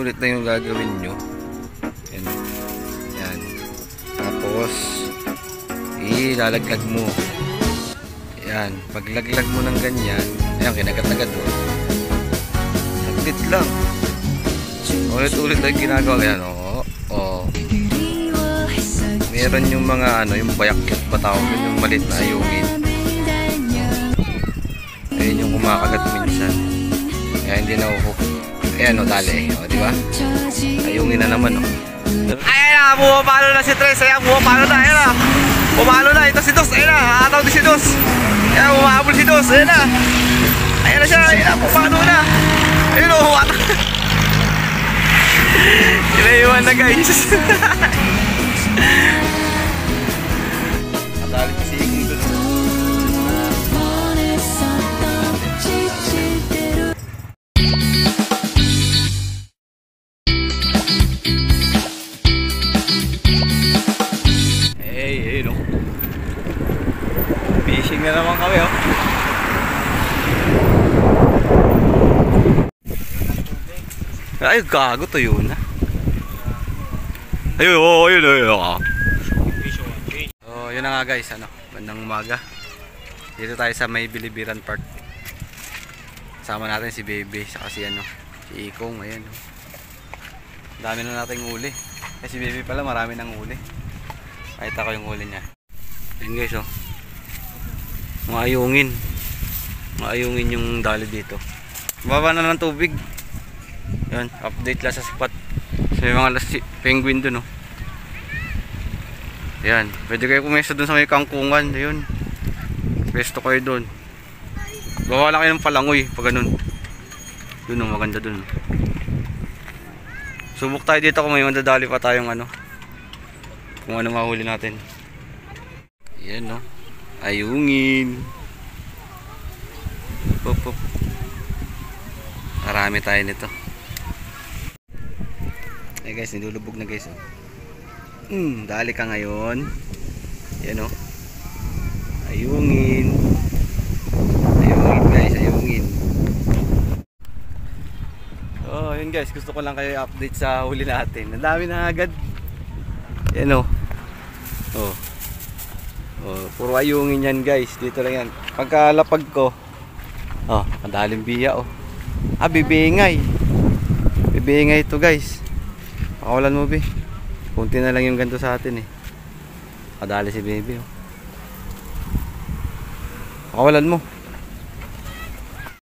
paulit-ulit na yung gagawin nyo. Yan. Yan. Tapos ilalaglag mo. Yan. Paglaglag mo ng ganyan, ayan, kinagat-agad o. Saglit lang. Ulit-ulit na yung ginagawa. Ayan o. O. Meron yung mga ano, yung bayakyat ba tawag yun, yung malit na ayungin. Ayun yung kumakagat minsan. Kaya hindi na uho. Ayan o, dali. O, diba? Ayungin na naman o. Ayan na, bumapalo na si Tres. Ayan, bumapalo na. Ayan na. Bumapalo na. Ito si Dos. Ayan na, nakataw din si Dos. Ayan, bumahabol si Dos. Ayan na. Ayan na siya. Ayan na, bumapalo na. Ayan o, huwata. Inaiwan na guys. Nadali pa si Igong dun. Hey, no. Fishing na naman kami, oh. Ay, gago to yun, ha. Ayun, oh, ayun, ayun, oh. So, yun na nga guys, ano, bandang umaga. Dito tayo sa may Bilibiran Park. Kasama natin si Baby, saka si ano, si Ikong, ayan. Dami na nating uli. Eh, si Baby pala, marami nang uli. Kahit ako yung uli niya. Ayun guys, oh. Mga ayungin. Mga ayungin yung dali dito. Baba na ng tubig. Yan, update lang sa spot. So, yung mga penguin dun, oh. Yan, pwede kayo pumesto dun sa may kangkungan. Ayun, pesto kayo dun. Bawa lang kayo ng palangoy pag ganun. Dun, oh, maganda dun. Subok tayo dito kung may mandadali pa tayong ano, kung ano mahuli natin. Yan, no, ayungin. Pop, pop. Marami tayo nito. Eh guys, nilulubog na guys, oh. Dali ka ngayon. Yan, oh. Ayungin. Ayungin guys, ayungin. Oh, yun guys, gusto ko lang kayo i-update sa huli natin. Ang dami na agad. Yan, oh. Oh. Oh, puro ayungin yan guys. Dito lang yan. Pagkalapag ko, oh, madaling biya, oh. Ah, bibingay. Bibingay ito guys. Pakawalan mo, be. Kunti na lang yung ganito sa atin, eh. Kadali si Baby, oh. Pakawalan mo.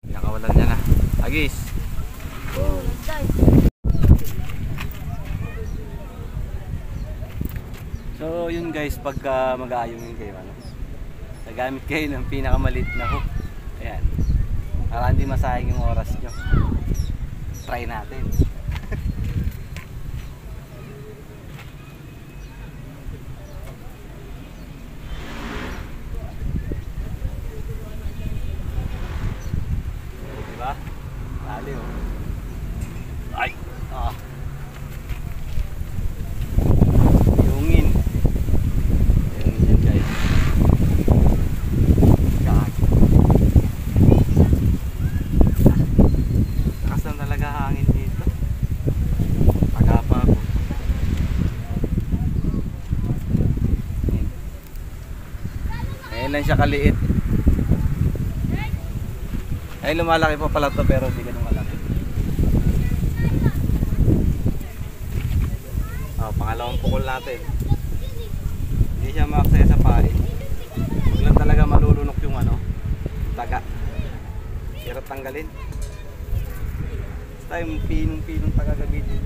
Nakawalan niya na. Agis. Oh, guys. So, yun guys, pagka mag-aayungin kayo, ano, nagamit kayo ng pinakamalit na hook. Ayan. Para hindi masayang yung oras nyo. Try natin. Diba? Dali, oh. Ay! Ah. Yungin. Yungin yan guys. God. Lakas na talaga hangin dito. Tagapa ako. Ngayon lang siya kaliit. Ay, lumalaki pa pala ito pero hindi ganun malaki. Oh, pangalawang pukol natin. Hindi siya maaksaya sa pain. Huwag talaga malulunok yung ano, taga. Hirap tanggalin. Basta yung pinong taga gamitin.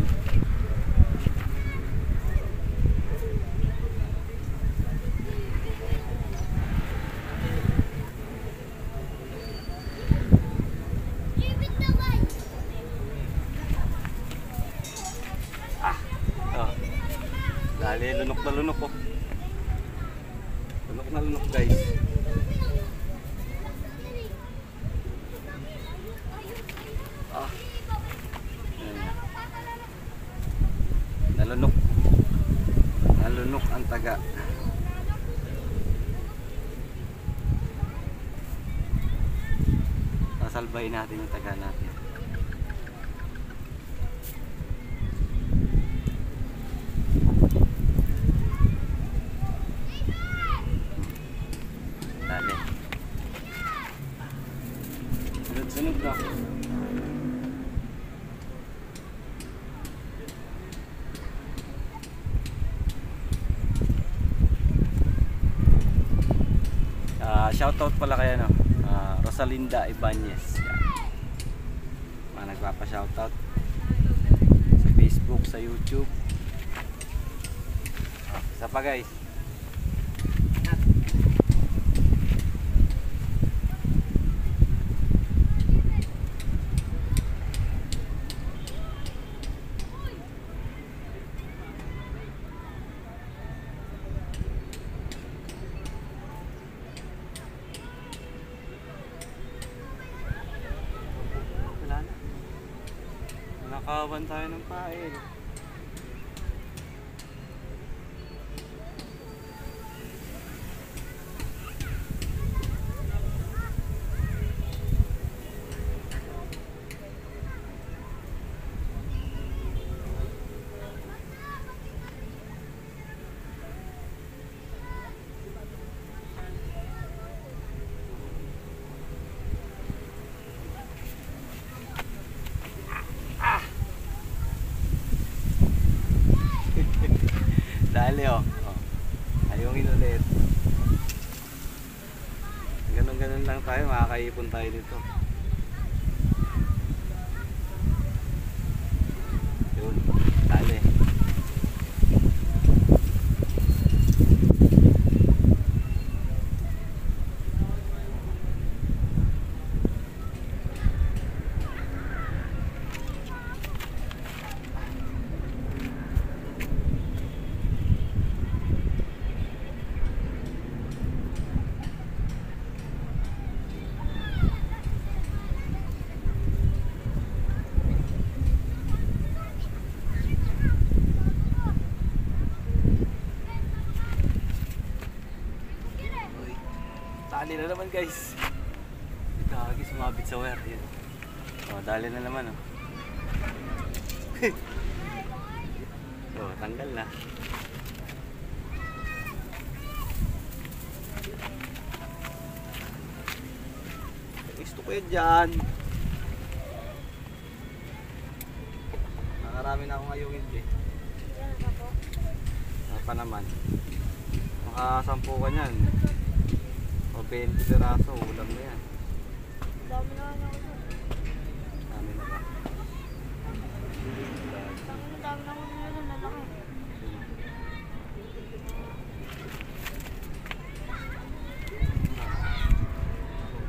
Dali, lunok na lunok, oh. Lunok na lunok guys. Ah. Nalunok. Nalunok ang taga. Sasalbahin natin yung taga natin. Shoutout pala kay ano, Rosalinda Ibanez. Yan. Mga nagpapa-shoutout sa Facebook, sa YouTube. Isa pa guys. Nakawan tayo ng pail. Dali oh. Ayungin ulit. Ganun-ganun lang tayo, makakaipon tayo dito. Yun, dali. Dali na naman guys. Kagagi sumabit sa wire. Yan. Oh, dali na naman oh. Oh, tanggal na. Gusto ko yan dyan. Nakarami na akong ayungin eh. Apa naman? Maka-10 ka niyan. O 20 piraso, ulam na yan. Dami na nga ako. Dami na ba? Dami na ako nila na laki.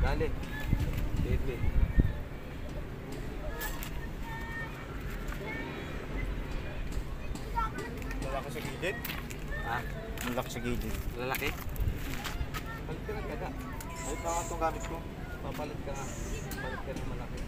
Dali. Baby. Lalaki sa gilid? Ha? Lalaki sa gilid. Lalaki? Palit ka ng daga. Palit na itong gamit ko. Papalit ka nga. Palit ka ng malaki.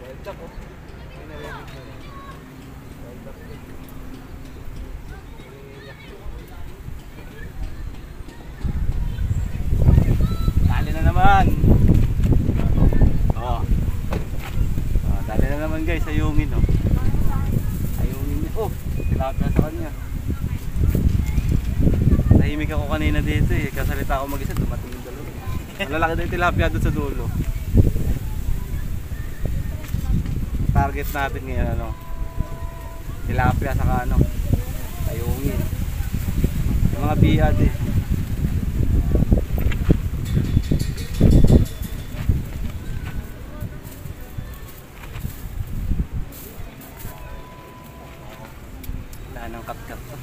Wild duck oh. Ay narinig mo na. Wild duck din. Dali na naman. Oh. Oh, dali na naman guys, ayungin oh. Ayungin niya. Oh, tilapia sa kanya. Tahimik ako kanina dito eh. Kasalita ako mag-isa, dumating yung dalawa. Malalaki na yung tilapia doon sa dulo. Target natin ngayon ano, tilapia saka ano, ayungin. Yung mga biad eh. Wala nang kat-kat to.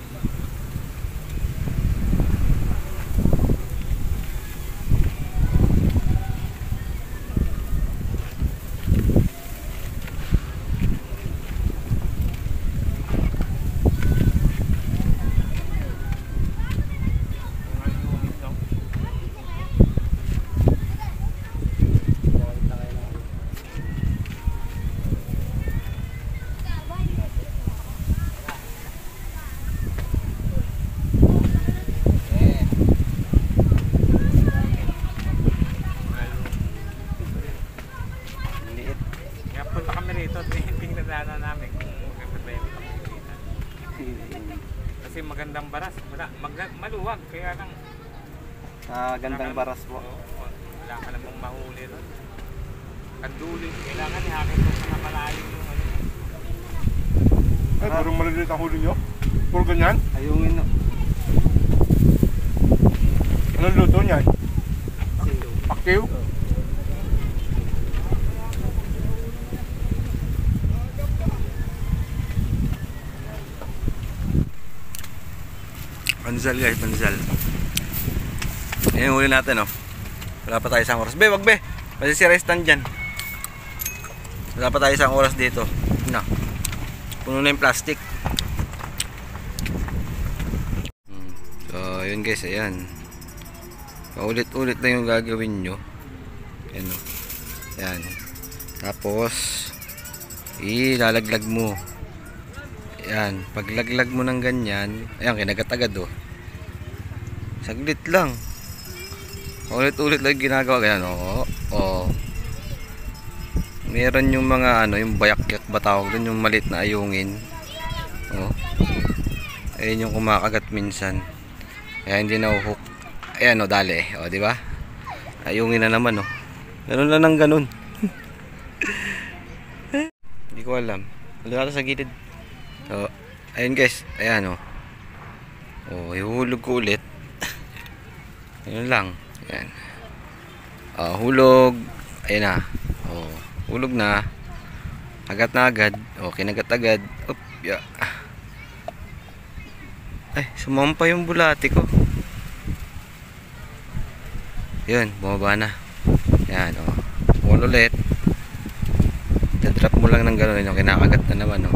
rito, tingnan na namin kung magkakatayin kami dito. Kasi magandang baras, maluwag, kaya lang Gandang baras po. wala ka namang mahuli ron. Ang dulo, kailangan ihakit mo sa malalim yung ano. Ay, puro maliliit ang huli nyo? Puro ganyan? Ayungin no. Anong luto niyan? Pakiw? Panzal guys, panzal. Yan yung huli natin oh. Wala pa tayo isang oras. Be, wag be. Masisira yung stand dyan. Wala pa tayo isang oras dito. Na. Puno na yung plastic. So, yun guys, ayan. Paulit-ulit lang yung gagawin nyo. Ayan o. Ayan. Tapos, ilalaglag mo. Ayan. Paglaglag mo ng ganyan, ayan, kinagat-agad o. Saglit lang. Paulit-ulit lang ginagawa. Ayan o. O. Meron yung mga ano, yung bayak-yak ba tawag doon, yung malit na ayungin. O. Ayan yung kumakagat minsan. Kaya hindi na uhok. Ayan o, dali. O, di ba? Ayungin na naman o. Ganun lang ng ganun. Hindi ko alam. Wala natin sa gilid. So, ayun guys. Ayan o. O, ihulog ko ulit. Ayun lang. Ayan. O, hulog. Ayan na. O, hulog na. Agat na agad. O, kinagat agad. Up, yeah. Ay, sumampa yung bulati ko. Yun, bumaba na. Yan, o. Pull ulit. Drop mo lang ng gano'n. Yung kinakagat na naman, o.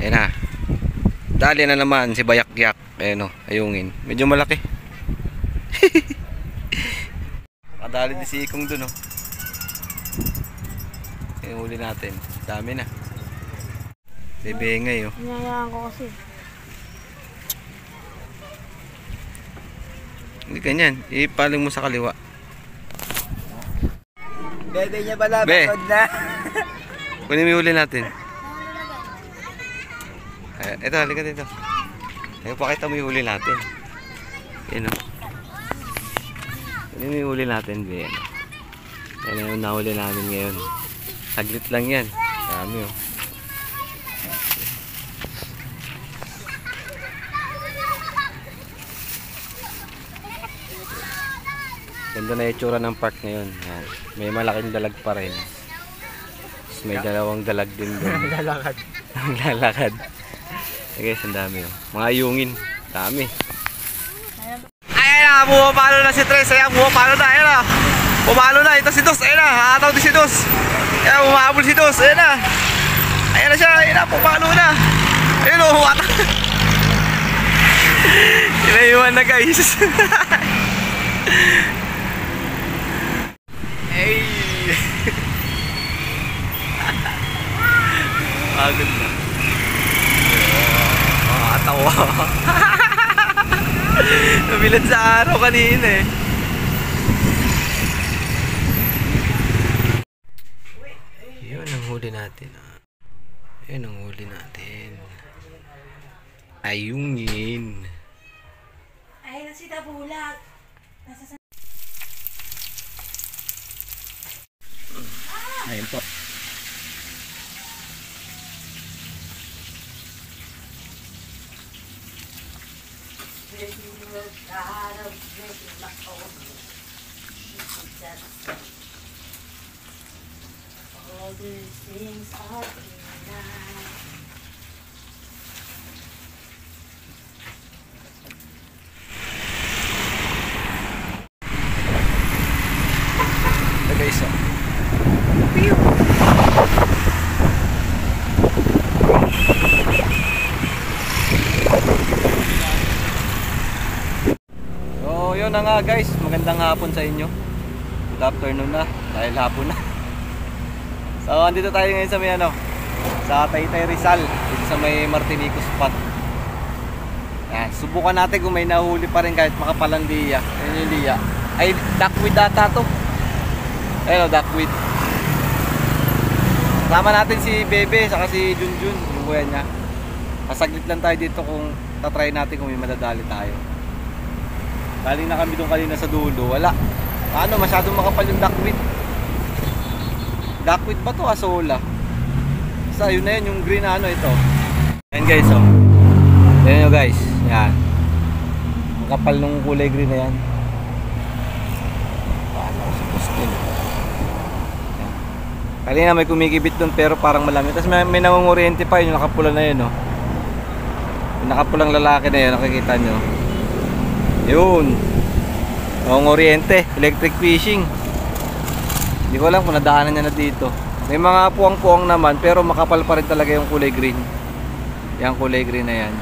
Ayan na. Dali na naman si bayak-yak. Ayan, o. Ayungin. Medyo malaki. Nakadali di si Ikong dun, o. Yung huli natin. Dami na. Bebengay, o. Hinayaan ko kasi. Hindi ganyan. Ipaling mo sa kaliwa. Bebe niya pala, Be. bakod na. Kunin mo yung huli natin. Ito, halika dito. Ayun, pakita mo yung huli natin. Yan o. Kunin mo yung huli natin, Be. Yan yung nahuli namin ngayon. Saglit lang yan. Dami o. Ganda na yung itsura ng park ngayon. Yan. May malaking dalag pa rin. Tapos may dalawang dalag din doon. Lalakad. Lalakad. Okay, ang dami oh. Mga ayungin. Dami. Ayan na, bumapalo na si Tres. Ayan, bumapalo na. Ayan na. Bumapalo na. Ito si Dos. Ayan na. Hataw din si Dos. Ayan, bumahabol si Dos. Ayan na. Ayan na siya. Ayan na, bumapalo na. Ayan o, hataw. Inaiwan na guys. Hey! Pagod na. Nakakatawa. Nabilad sa araw kanina eh. Yun ang huli natin. Yun ang huli natin. Ayungin. Ay, nasi tabulat. Nasa Ayun po. all these things are denied. Ito guys, oh. So yun na nga guys, magandang hapon sa inyo. Good afternoon na, dahil hapon na. So andito tayo ngayon sa may ano, sa Taytay Rizal, dito sa may Martinico spot. Yan, subukan natin kung may nahuli pa rin kahit makapalang liya. Yan yung liya. Ay, duckweed data to. Ayun o, duckweed. Kasama natin si Bebe saka si Junjun, yung kuya niya. Pasaglit lang tayo dito kung tatry natin kung may madadali tayo. Galing na kami doon kanina sa dulo, wala. Paano, masyadong makapal yung duckweed. Duckweed ba to? Asola. Basta yun na yun, yung green na ano ito. Yan guys, oh. Yan nyo guys, yan. Ang kapal nung kulay green na yan. Paano ko sa postin. Kanina may kumikibit doon pero parang malami. Tapos may nangunguryente pa yun, yung nakapula na yun, oh. Yung nakapulang lalaki na yun, nakikita nyo. Yun. Nangunguryente, electric fishing. Hindi ko alam kung nadaanan niya na dito. May mga puwang-puwang naman pero makapal pa rin talaga yung kulay green. Yung kulay green na yan.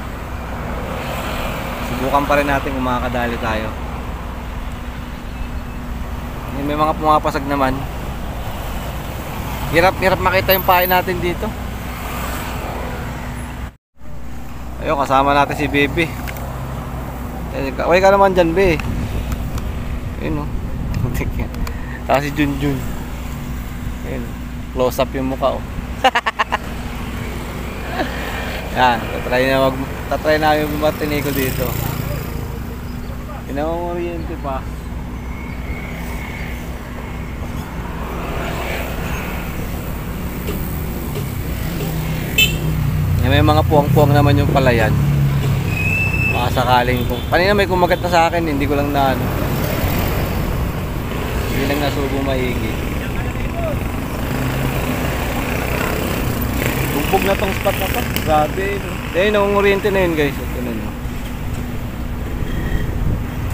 Subukan pa rin natin kung makakadali tayo. May mga pumapasag naman. Hirap makita yung pahay natin dito. Ayun, kasama natin si Bebe. Kaway ka naman dyan, Be. Ayun, oh. Saka si Junjun. Ayun, close up yung mukha, oh. Yan, tatry na yung bumatiniko dito. Pinamamoriente pa. May mga puwang-puwang naman yung palayan. Baka sakaling kung kanina may kumagat na sa akin, hindi ko lang na ano. Hindi lang nasubo maigi. Bugbog na tong spot na to. Grabe, no? Ayun, nangunguryente na yun guys. Ito na, no?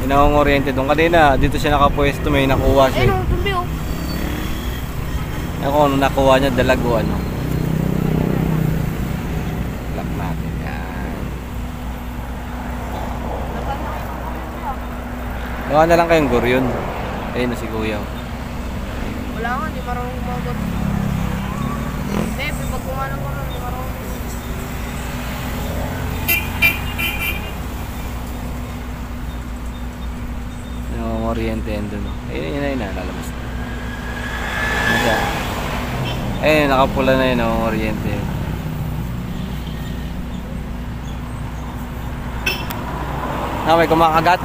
Yung nangunguryente doon. Kanina, dito siya nakapwesto, may nakuha siya. Ayun, tumbi oh. Ako, ano nakuha niya, dalago ano. Lock natin, yan. Gawa na lang kayong goryon. Ayun na si Kuya. Wala nga, di marunong kumagot. Hindi, pag kumanang ko di marunong. Yung oriente yan doon. Ayun na, lalabas na. Ayun, nakapula na yun, yung oriente. May kumakagat.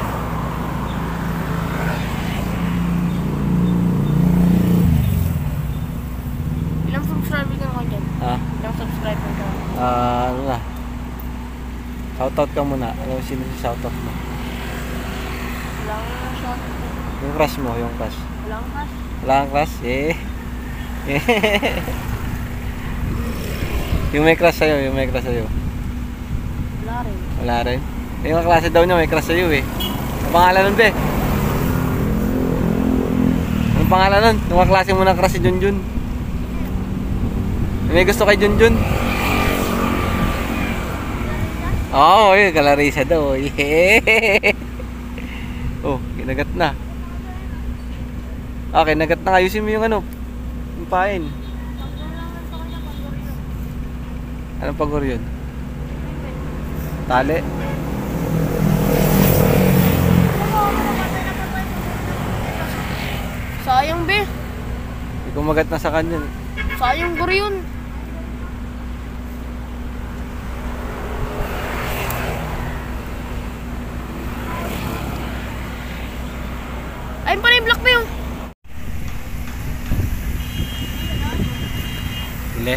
Ilang subscriber ka naman dyan? Ha? Ilang subscriber ka? Ano na? Shoutout ka muna. Ano sino si shoutout mo? Wala kang shot. Yung crush mo, yung crush. Wala kang cash. Wala kang crush? Eh. Yung may crush sa'yo, Wala rin. Wala rin. Yung kaklase daw niya may crush sa'yo eh. Ang pangalan nun, Be? Ang pangalan nun? Yung kaklase mo ng crush si Junjun. May gusto kay Junjun? Oo, oh, yun, Galarisa daw. Yeah. Oh, kinagat na. Ah, kinagat na. Ayusin mo yung ano, yung pain. Anong pagor yun? Tali? Sayang, be. Kumagat na sa kanya. Sayang guri yun. Ayun pala yung black ba yun? Ile?